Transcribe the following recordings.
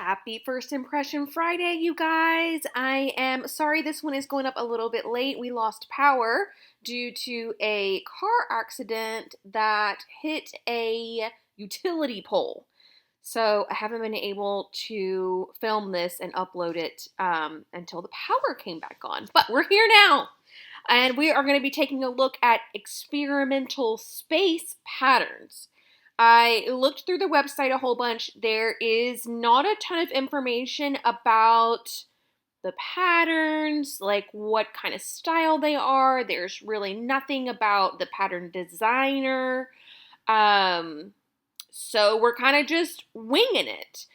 Happy First Impression Friday, you guys. I am sorry this one is going up a little bit late. We lost power due to a car accident that hit a utility pole. So I haven't been able to film this and upload it until the power came back on. But we're here now. And we are going to be taking a look at experimental space patterns. I looked through the website a whole bunch. There is not a ton of information about the patterns, like what kind of style they are. There's really nothing about the pattern designer. So we're kind of just winging it.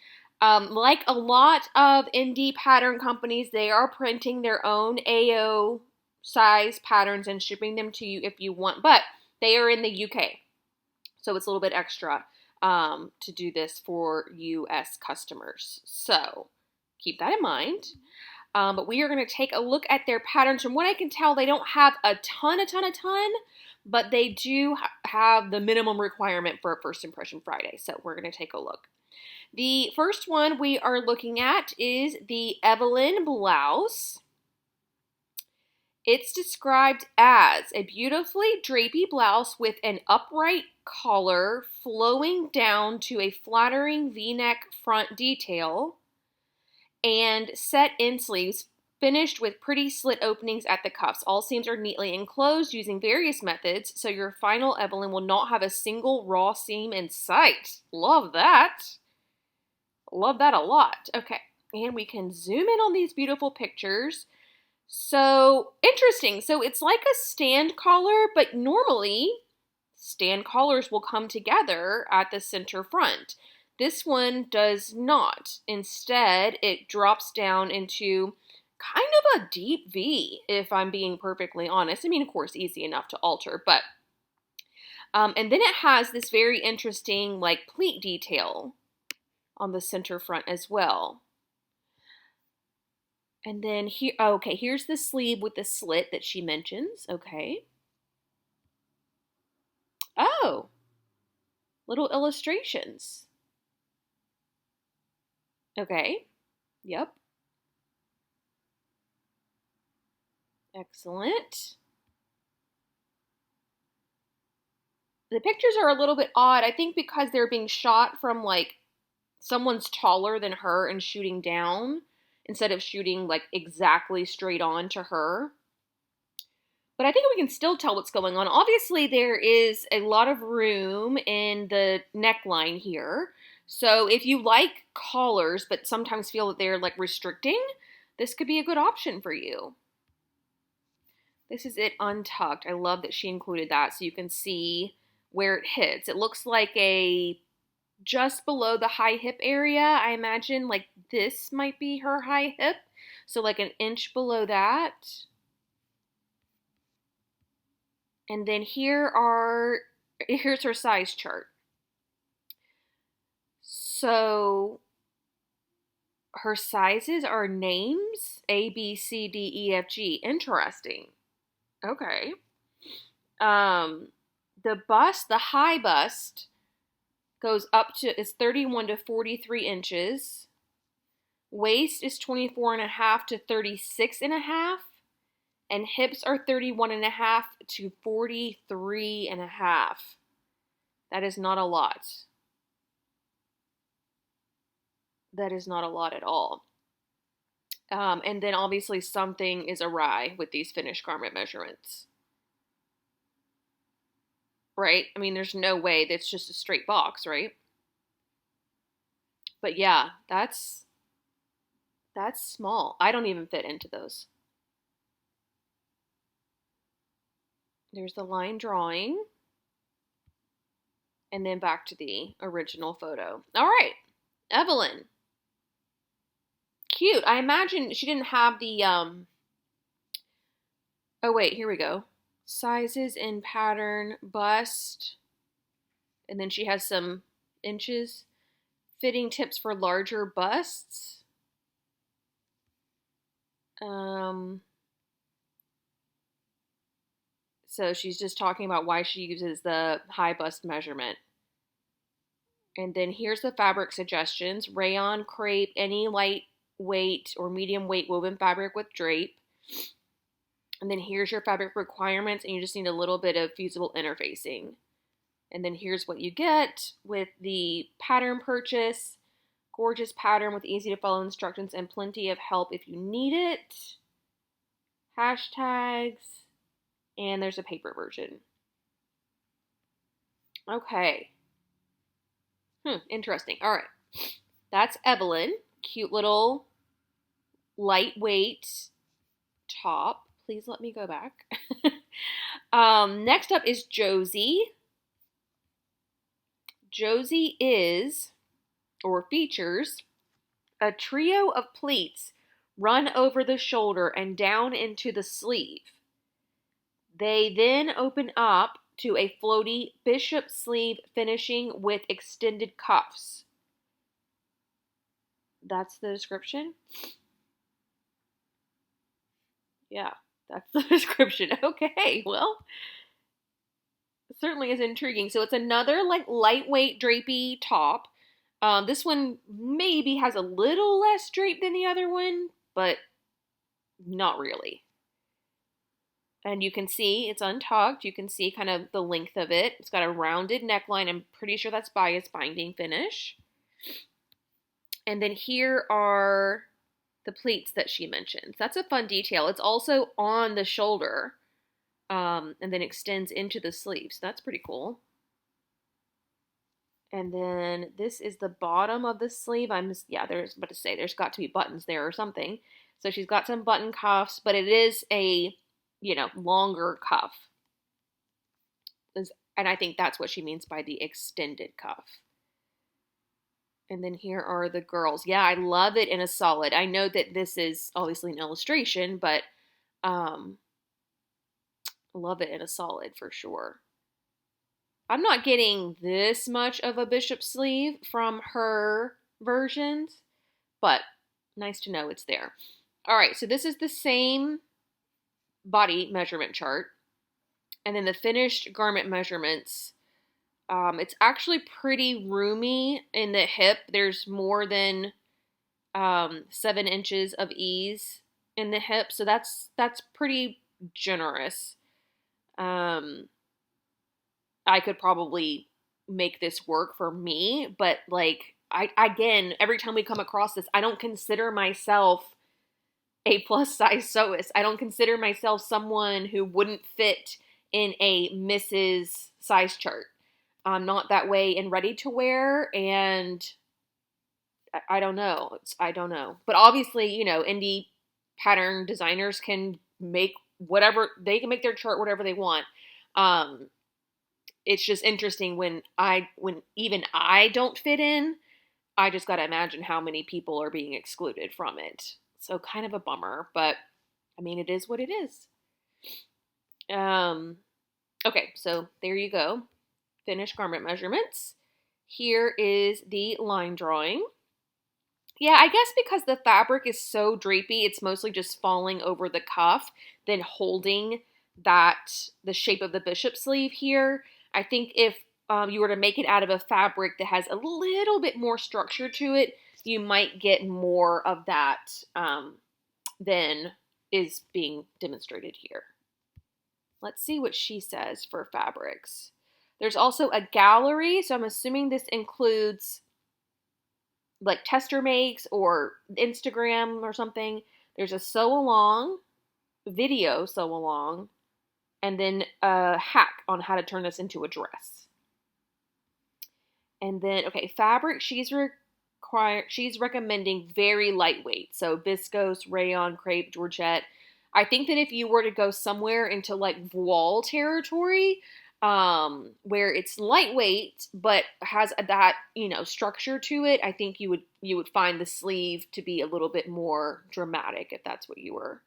Like a lot of indie pattern companies, they are printing their own AO size patterns and shipping them to you if you want, but they are in the UK. So it's a little bit extra to do this for US customers. So keep that in mind. But we are going to take a look at their patterns. From what I can tell, they don't have a ton, but they do have the minimum requirement for a First Impression Friday. So we're going to take a look. The first one we are looking at is the Evelyn Blouse. It's described as a beautifully drapey blouse with an upright collar flowing down to a flattering V-neck front detail and set in sleeves finished with pretty slit openings at the cuffs. All seams are neatly enclosed using various methods, so your final Evelyn will not have a single raw seam in sight. Love that. Love that a lot. Okay, and we can zoom in on these beautiful pictures. So, interesting. So, it's like a stand collar, but normally stand collars will come together at the center front. This one does not. Instead, it drops down into kind of a deep V, if I'm being perfectly honest. I mean, of course, easy enough to alter, but and then it has this very interesting like pleat detail on the center front as well. And then here, okay, here's the sleeve with the slit that she mentions. Okay. Oh, little illustrations. Okay. Yep. Excellent. The pictures are a little bit odd. I think because they're being shot from like someone's taller than her and shooting down instead of shooting like exactly straight on to her. But I think we can still tell what's going on. Obviously, there is a lot of room in the neckline here. So if you like collars but sometimes feel that they're like restricting, this could be a good option for you. This is it untucked. I love that she included that so you can see where it hits. It looks like a just below the high hip area. I imagine like this might be her high hip. So like an inch below that. And then here's her size chart. So her sizes are names A, B, C, D, E, F, G. Interesting. Okay. The bust, the high bust, goes up to, is 31 to 43 inches. Waist is 24 and a half to 36 and a half. And hips are 31 and a half to 43 and a half. That is not a lot. That is not a lot at all. And then obviously something is awry with these finished garment measurements. Right? I mean, there's no way that's just a straight box, right? But yeah, that's small. I don't even fit into those. There's the line drawing. And then back to the original photo. All right, Evelyn. Cute. I imagine she didn't have the, oh wait, here we go. Sizes in pattern, bust. And then she has some inches. Fitting tips for larger busts. So she's just talking about why she uses the high bust measurement. And then here's the fabric suggestions: rayon, crepe, any lightweight or medium weight woven fabric with drape. And then here's your fabric requirements, and you just need a little bit of fusible interfacing. And then here's what you get with the pattern purchase. Gorgeous pattern with easy to follow instructions and plenty of help if you need it. Hashtags. And there's a paper version. Okay. Interesting. All right. That's Evelyn. Cute little lightweight top. Please let me go back. Next up is Josie. Josie is, or features, a trio of pleats run over the shoulder and down into the sleeve. They then open up to a floaty bishop sleeve finishing with extended cuffs. That's the description? Yeah, that's the description. Okay, well, it certainly is intriguing. So it's another like lightweight drapey top. This one maybe has a little less drape than the other one, but not really. And you can see it's untucked. You can see kind of the length of it. It's got a rounded neckline. I'm pretty sure that's bias binding finish. And then here are the pleats that she mentions. That's a fun detail. It's also on the shoulder, and then extends into the sleeves. That's pretty cool. And then this is the bottom of the sleeve. There's got to be buttons there or something. So she's got some button cuffs, but it is a, longer cuff. And I think that's what she means by the extended cuff. And then here are the girls. Yeah, I love it in a solid. I know that this is obviously an illustration, but love it in a solid for sure. I'm not getting this much of a bishop sleeve from her versions, but nice to know it's there. All right, so this is the same body measurement chart. And then the finished garment measurements. It's actually pretty roomy in the hip. There's more than 7 inches of ease in the hip, so that's pretty generous. I could probably make this work for me, but again, every time we come across this, I don't consider myself a plus size sewist. I don't consider myself someone who wouldn't fit in a Mrs. size chart. I'm not that way in ready to wear, and I don't know. But obviously, indie pattern designers can make their chart whatever they want. It's just interesting when even I don't fit in. I just got to imagine how many people are being excluded from it. So kind of a bummer, but I mean, it is what it is. Okay, so there you go. Finished garment measurements. Here is the line drawing. Yeah, I guess because the fabric is so drapey, it's mostly just falling over the cuff, then holding the shape of the bishop sleeve here. I think if you were to make it out of a fabric that has a little bit more structure to it, you might get more of that than is being demonstrated here. Let's see what she says for fabrics. There's also a gallery, so I'm assuming this includes like tester makes or Instagram or something. There's a sew along, video sew along, and then a hack on how to turn this into a dress. And then, okay, fabric, she's recommending very lightweight. So viscose, rayon, crepe, georgette. I think that if you were to go somewhere into like voile territory, where it's lightweight but has that structure to it, I think you would find the sleeve to be a little bit more dramatic if that's what you were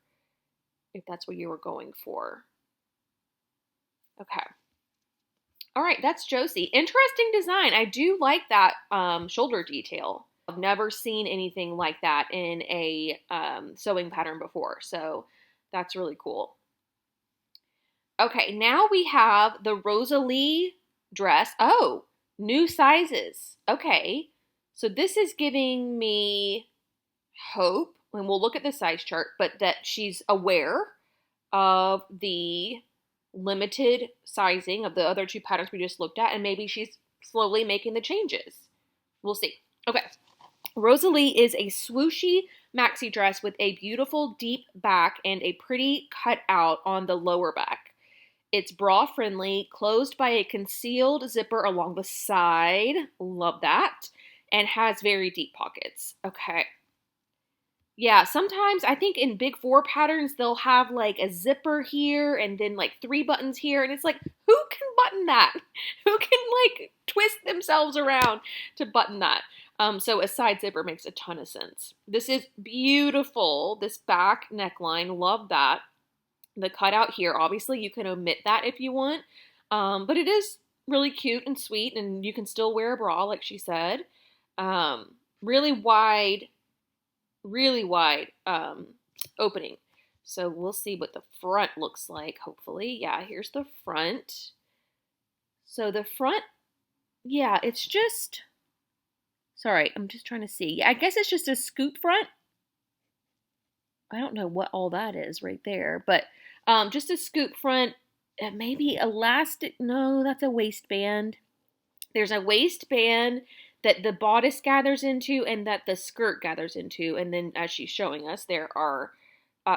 going for. Okay. All right, that's Josie. Interesting design. I do like that shoulder detail. I've never seen anything like that in a sewing pattern before, so that's really cool. Okay, now we have the Rosalie dress. Oh, New sizes. Okay. So this is giving me hope, and we'll look at the size chart, but that she's aware of the limited sizing of the other two patterns we just looked at, and maybe she's slowly making the changes. We'll see. Okay. Rosalie is a swooshy maxi dress with a beautiful deep back and a pretty cutout on the lower back. It's bra friendly, closed by a concealed zipper along the side. Love that. And has very deep pockets. Okay. Yeah, sometimes I think in big four patterns, they'll have like a zipper here and then like 3 buttons here. And it's like, who can button that? Who can like twist themselves around to button that? So a side zipper makes a ton of sense. This is beautiful. This back neckline, love that. The cutout here, obviously you can omit that if you want. But it is really cute and sweet, and you can still wear a bra like she said. Really wide opening. So we'll see what the front looks like, hopefully. Yeah, here's the front. So the front, yeah, it's just, sorry, I'm just trying to see. Yeah, I guess it's just a scoop front. I don't know what all that is right there, but just a scoop front, maybe elastic. No, that's a waistband. There's a waistband that the bodice gathers into and that the skirt gathers into. And then as she's showing us, there are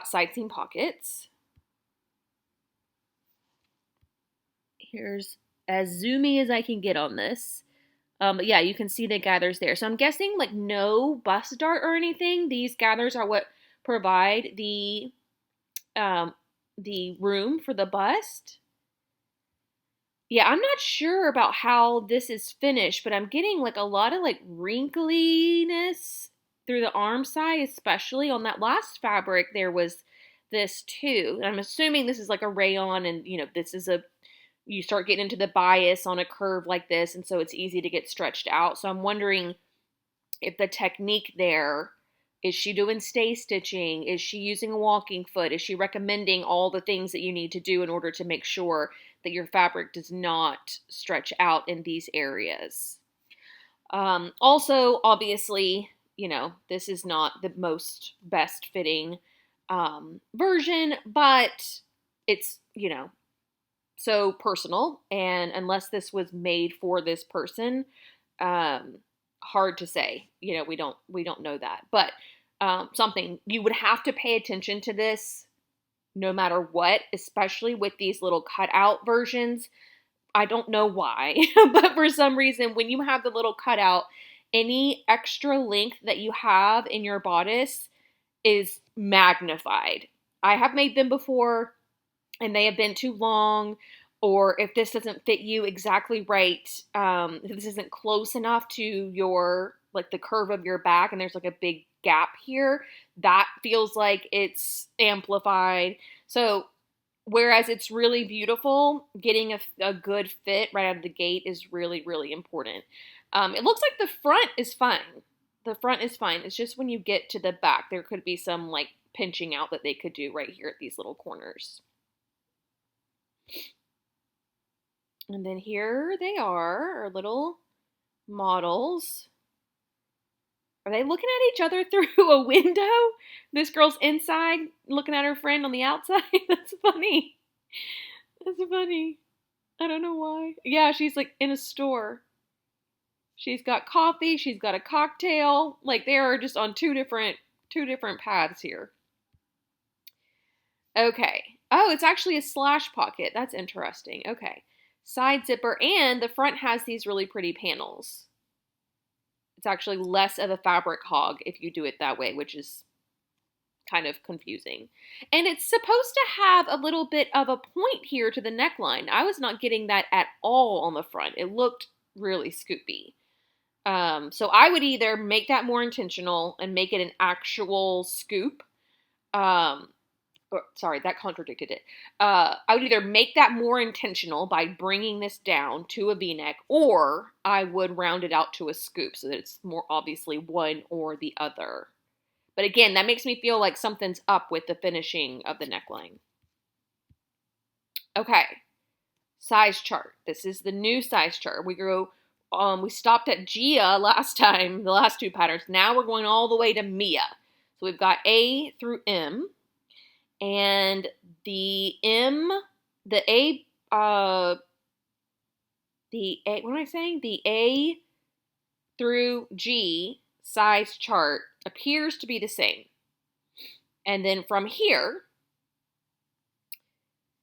side seam pockets. Here's as zoomy as I can get on this. But yeah, you can see the gathers there. So I'm guessing like no bust dart or anything. These gathers are what provide the room for the bust. Yeah, I'm not sure about how this is finished, but I'm getting like a lot of like wrinkliness through the arm side, especially on that last fabric. There was this too. I'm assuming this is like a rayon, and this is you start getting into the bias on a curve like this, and so it's easy to get stretched out. So I'm wondering if the technique there, is she doing stay stitching? Is she using a walking foot? Is she recommending all the things that you need to do in order to make sure that your fabric does not stretch out in these areas? Also, obviously, this is not the most best fitting version, but it's, so personal. And unless this was made for this person, hard to say. We don't know that. But something you would have to pay attention to this no matter what, especially with these little cutout versions. I don't know why, but for some reason, when you have the little cutout, any extra length that you have in your bodice is magnified. I have made them before, and they have been too long, or if this doesn't fit you exactly right, if this isn't close enough to your, like the curve of your back, and there's like a big gap here, that feels like it's amplified. So whereas it's really beautiful, getting a good fit right out of the gate is really, really important. It looks like the front is fine. The front is fine. It's just when you get to the back, there could be some like pinching out that they could do right here at these little corners. And then here they are, our little models. Are they looking at each other through a window? This girl's inside looking at her friend on the outside. That's funny. That's funny. I don't know why. Yeah, she's like in a store. She's got coffee. She's got a cocktail. Like they are just on two different paths here. Okay. Oh, it's actually a slash pocket. That's interesting. Okay. Side zipper, and the front has these really pretty panels. It's actually less of a fabric hog if you do it that way, which is kind of confusing. And it's supposed to have a little bit of a point here to the neckline. I was not getting that at all on the front. It looked really scoopy. So I would either make that more intentional and make it an actual scoop. Sorry, that contradicted it. I would either make that more intentional by bringing this down to a V-neck, or I would round it out to a scoop so that it's more obviously one or the other. But again, that makes me feel like something's up with the finishing of the neckline. Okay, size chart. This is the new size chart. We go we stopped at Gia last time, the last two patterns. Now we're going all the way to Mia. So we've got A through M, and the M, the A, what am I saying? The A through G size chart appears to be the same. And then from here,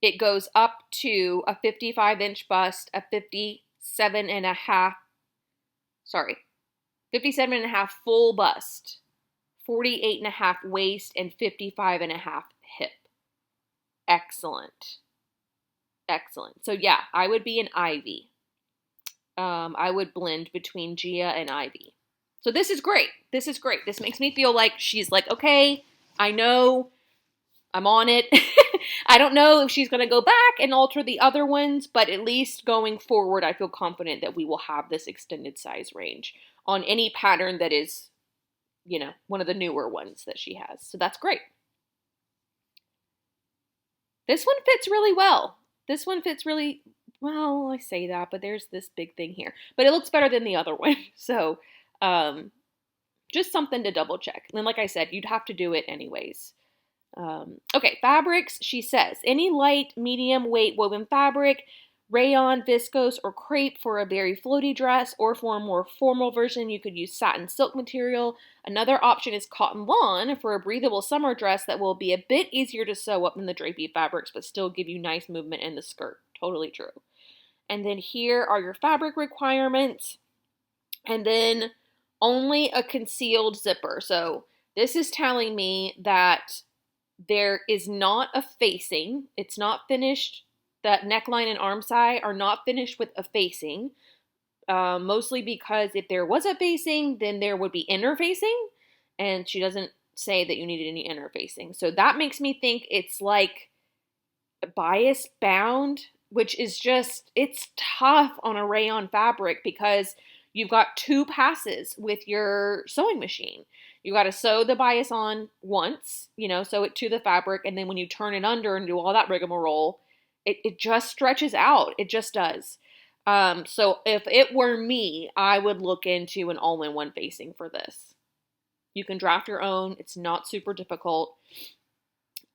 it goes up to a 55-inch bust, a 57 and a half full bust, 48 and a half waist, and 55 and a half hip. Excellent. Excellent. So yeah, I would be an Ivy. I would blend between Gia and Ivy. So this is great. This is great. This makes me feel like she's like, okay, I know, I'm on it. I don't know if she's going to go back and alter the other ones, but at least going forward, I feel confident that we will have this extended size range on any pattern that is, you know, one of the newer ones that she has. So that's great. This one fits really well. This one fits really well. I say that, but there's this big thing here. But it looks better than the other one. So just something to double check. And then, like I said, you'd have to do it anyways. Okay, fabrics, she says, any light, medium weight woven fabric, rayon, viscose, or crepe for a very floaty dress, or for a more formal version, you could use satin silk material. Another option is cotton lawn for a breathable summer dress that will be a bit easier to sew up than the drapey fabrics, but still give you nice movement in the skirt. Totally true. And then here are your fabric requirements. And then only a concealed zipper. So this is telling me that there is not a facing. It's not finished. That neckline and arm side are not finished with a facing. Mostly because if there was a facing, then there would be interfacing. And she doesn't say that you needed any interfacing. So that makes me think it's like bias bound, which is just, it's tough on a rayon fabric because you've got two passes with your sewing machine. You got to sew the bias on once, you know, sew it to the fabric, and then when you turn it under and do all that rigmarole, it just stretches out. It just does. So if it were me, I would look into an all-in-one facing for this. You can draft your own. It's not super difficult.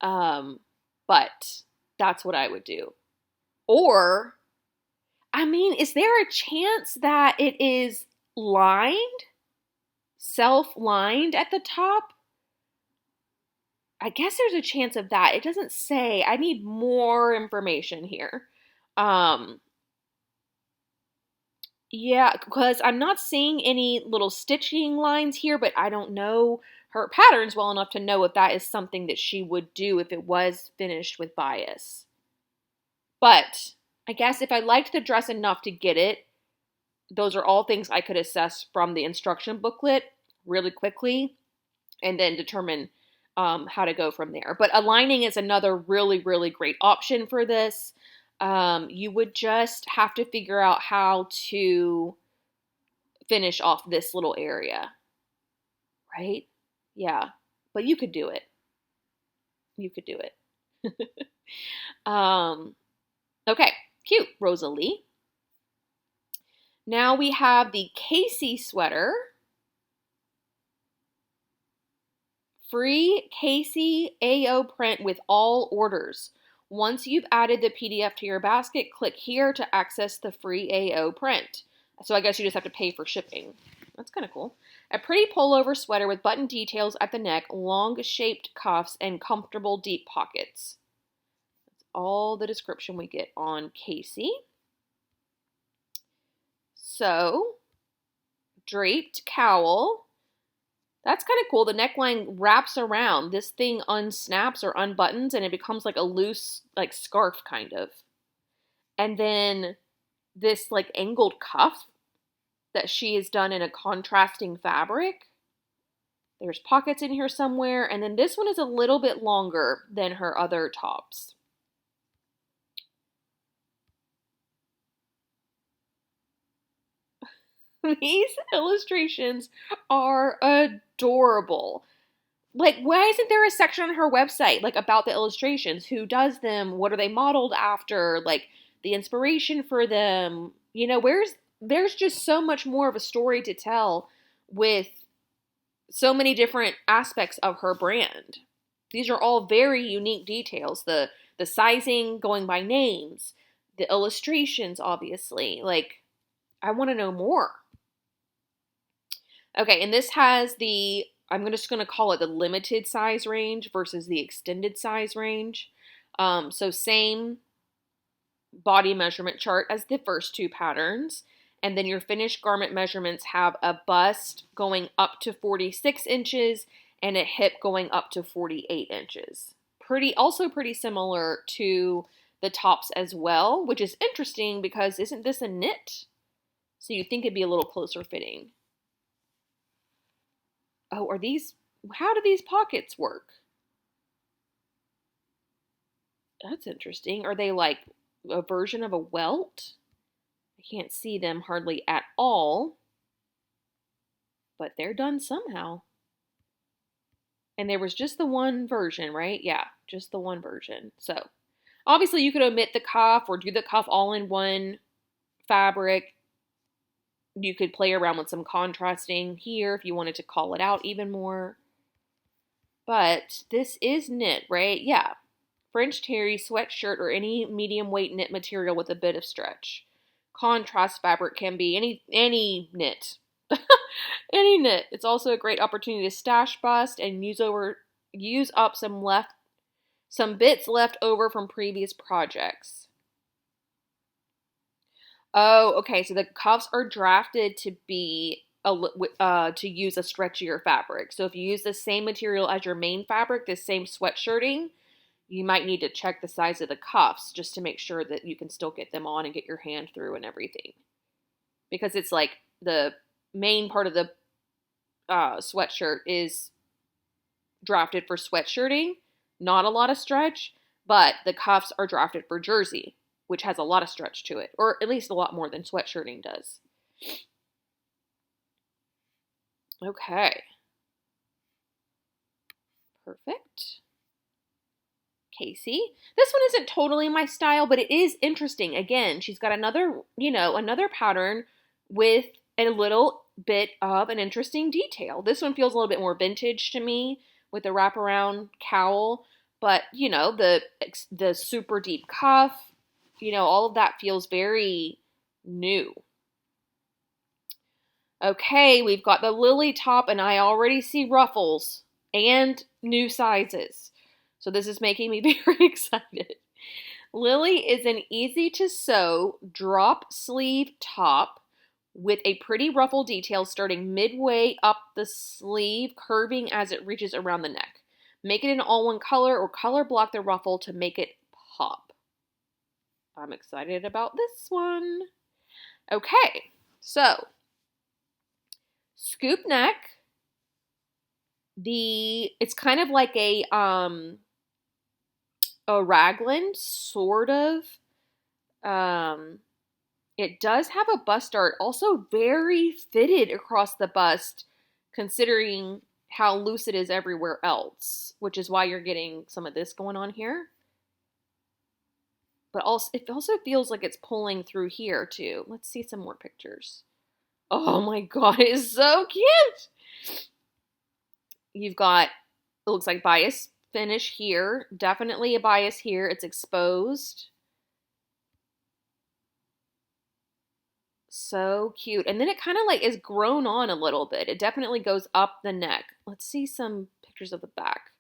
But that's what I would do. Or, I mean, is there a chance that it is lined? Self-lined at the top? I guess there's a chance of that. It doesn't say. I need more information here. Yeah, because I'm not seeing any little stitching lines here, but I don't know her patterns well enough to know if that is something that she would do if it was finished with bias. But I guess if I liked the dress enough to get it, those are all things I could assess from the instruction booklet really quickly and then determine how to go from there. But aligning is another really, really great option for this. You would just have to figure out how to finish off this little area, right? Yeah, but you could do it. You could do it. Okay, cute, Rosalie. Now we have the Casey sweater. Free Casey AO print with all orders. Once you've added the PDF to your basket, click here to access the free AO print. So I guess you just have to pay for shipping. That's kind of cool. A pretty pullover sweater with button details at the neck, long shaped cuffs, and comfortable deep pockets. That's all the description we get on Casey. So, draped cowl. That's kind of cool. The neckline wraps around. This thing unsnaps or unbuttons and it becomes like a loose, like scarf kind of. And then this like angled cuff that she has done in a contrasting fabric. There's pockets in here somewhere. And then this one is a little bit longer than her other tops. These illustrations are adorable. Like, why isn't there a section on her website, like, about the illustrations? Who does them? What are they modeled after? Like, the inspiration for them? You know, where's there's just so much more of a story to tell with so many different aspects of her brand. These are all very unique details. The sizing going by names, the illustrations, obviously. Like, I want to know more. Okay, and this has the, I'm just going to call it the limited size range versus the extended size range. So same body measurement chart as the first two patterns. And then your finished garment measurements have a bust going up to 46 inches and a hip going up to 48 inches. Also pretty similar to the tops as well, which is interesting because isn't this a knit? So you'd think it'd be a little closer fitting. Oh, how do these pockets work? That's interesting. Are they like a version of a welt? I can't see them hardly at all, but they're done somehow. And there was just the one version, right? Yeah, just the one version. So obviously you could omit the cuff or do the cuff all in one fabric. You could play around with some contrasting here if you wanted to call it out even more. But this is knit, right? Yeah. French terry, sweatshirt, or any medium weight knit material with a bit of stretch. Contrast fabric can be any knit. Any knit. It's also a great opportunity to stash bust and use up some bits left over from previous projects. Oh, okay. So the cuffs are drafted to be to use a stretchier fabric. So if you use the same material as your main fabric, the same sweatshirting, you might need to check the size of the cuffs just to make sure that you can still get them on and get your hand through and everything. Because it's like the main part of the sweatshirt is drafted for sweatshirting, not a lot of stretch, but the cuffs are drafted for jersey, which has a lot of stretch to it, or at least a lot more than sweatshirting does. Okay. Perfect. Casey. This one isn't totally my style, but it is interesting. Again, she's got another pattern with a little bit of an interesting detail. This one feels a little bit more vintage to me with the wraparound cowl, but the super deep cuff, all of that feels very new. Okay, we've got the lily top, and I already see ruffles and new sizes. So this is making me very excited. Lily is an easy to sew drop sleeve top with a pretty ruffle detail starting midway up the sleeve, curving as it reaches around the neck. Make it an all one color or color block the ruffle to make it pop. I'm excited about this one. Okay, so scoop neck. It's kind of like a raglan, sort of. It does have a bust dart, also very fitted across the bust, considering how loose it is everywhere else, which is why you're getting some of this going on here. But it also feels like it's pulling through here too. Let's see some more pictures. Oh my god, it is so cute! You've got, it looks like bias finish here. Definitely a bias here. It's exposed. So cute. And then it kind of like is grown on a little bit. It definitely goes up the neck. Let's see some pictures of the back.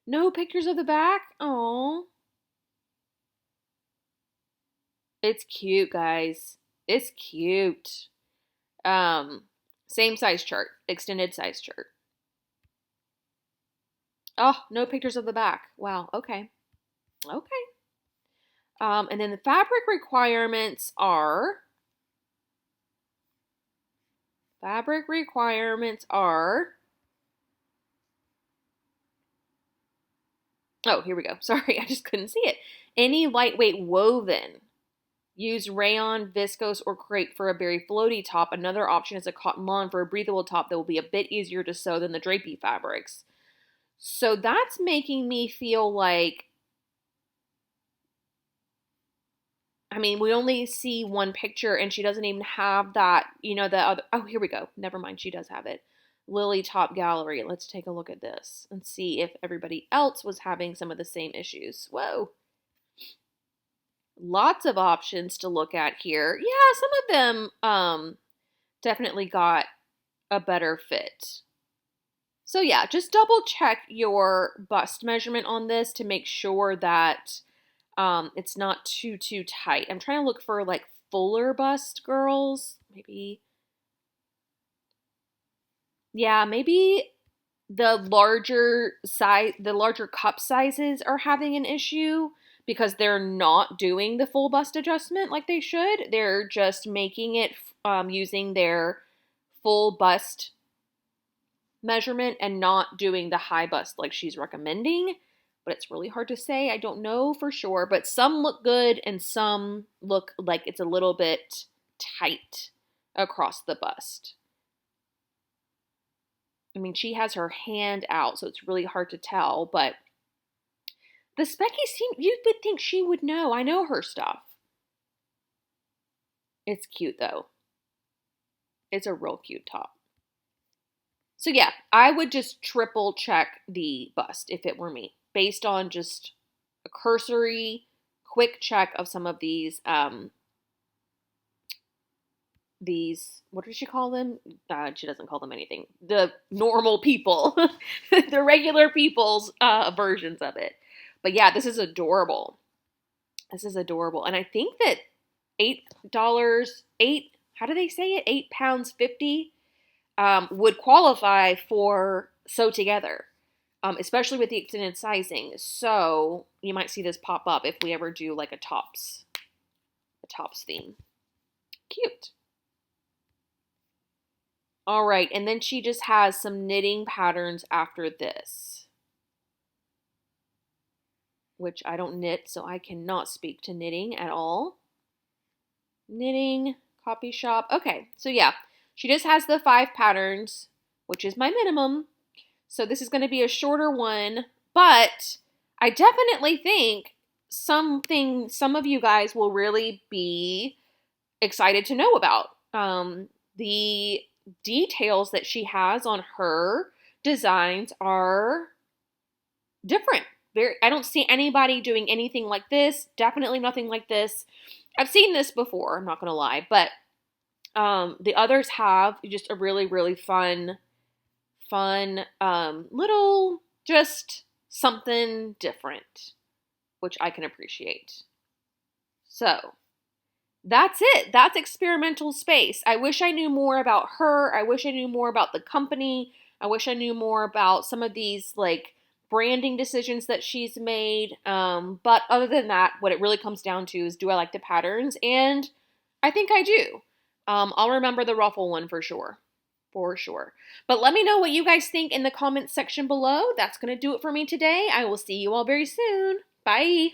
No pictures of the back? Oh. It's cute, guys. It's cute. Same size chart. Extended size chart. Oh, no pictures of the back. Wow. Okay. Okay. And then the fabric requirements are. Oh, here we go. Sorry, I just couldn't see it. Any lightweight woven. Use rayon, viscose, or crepe for a very floaty top. Another option is a cotton lawn for a breathable top that will be a bit easier to sew than the drapey fabrics. So that's making me feel like I mean, we only see one picture and she doesn't even have that, you know, the other. Oh, here we go. Never mind. She does have it. Lily Top Gallery. Let's take a look at this and see if everybody else was having some of the same issues. Whoa. Lots of options to look at here. Yeah, some of them definitely got a better fit. So yeah, just double check your bust measurement on this to make sure that it's not too tight. I'm trying to look for like fuller bust girls. Maybe, yeah, maybe the larger cup sizes are having an issue because they're not doing the full bust adjustment like they should. They're just making it using their full bust measurement and not doing the high bust like she's recommending. But it's really hard to say. I don't know for sure, but some look good and some look like it's a little bit tight across the bust. I mean, she has her hand out, so it's really hard to tell, but the Specky you would think she would know. I know her stuff. It's cute though. It's a real cute top. So yeah, I would just triple check the bust if it were me, based on just a cursory, quick check of some of these, what does she call them? She doesn't call them anything. The normal people, the regular people's versions of it. But yeah, this is adorable. This is adorable. And I think that how do they say it? £8.50 would qualify for sew together, especially with the extended sizing. So you might see this pop up if we ever do like a tops theme. Cute. All right, and then she just has some knitting patterns after this, which I don't knit, so I cannot speak to knitting at all. Knitting, copy shop. Okay, so yeah, she just has the 5 patterns, which is my minimum. So this is going to be a shorter one, but I definitely think some of you guys will really be excited to know about. The details that she has on her designs are different. I don't see anybody doing anything like this. Definitely nothing like this. I've seen this before, I'm not going to lie, but the others have just a really, really fun, little, just something different, which I can appreciate. So that's it. That's Experimental Space. I wish I knew more about her. I wish I knew more about the company. I wish I knew more about some of these like branding decisions that she's made. But other than that, what it really comes down to is, do I like the patterns? And I think I do. I'll remember the ruffle one for sure. For sure. But let me know what you guys think in the comments section below. That's going to do it for me today. I will see you all very soon. Bye.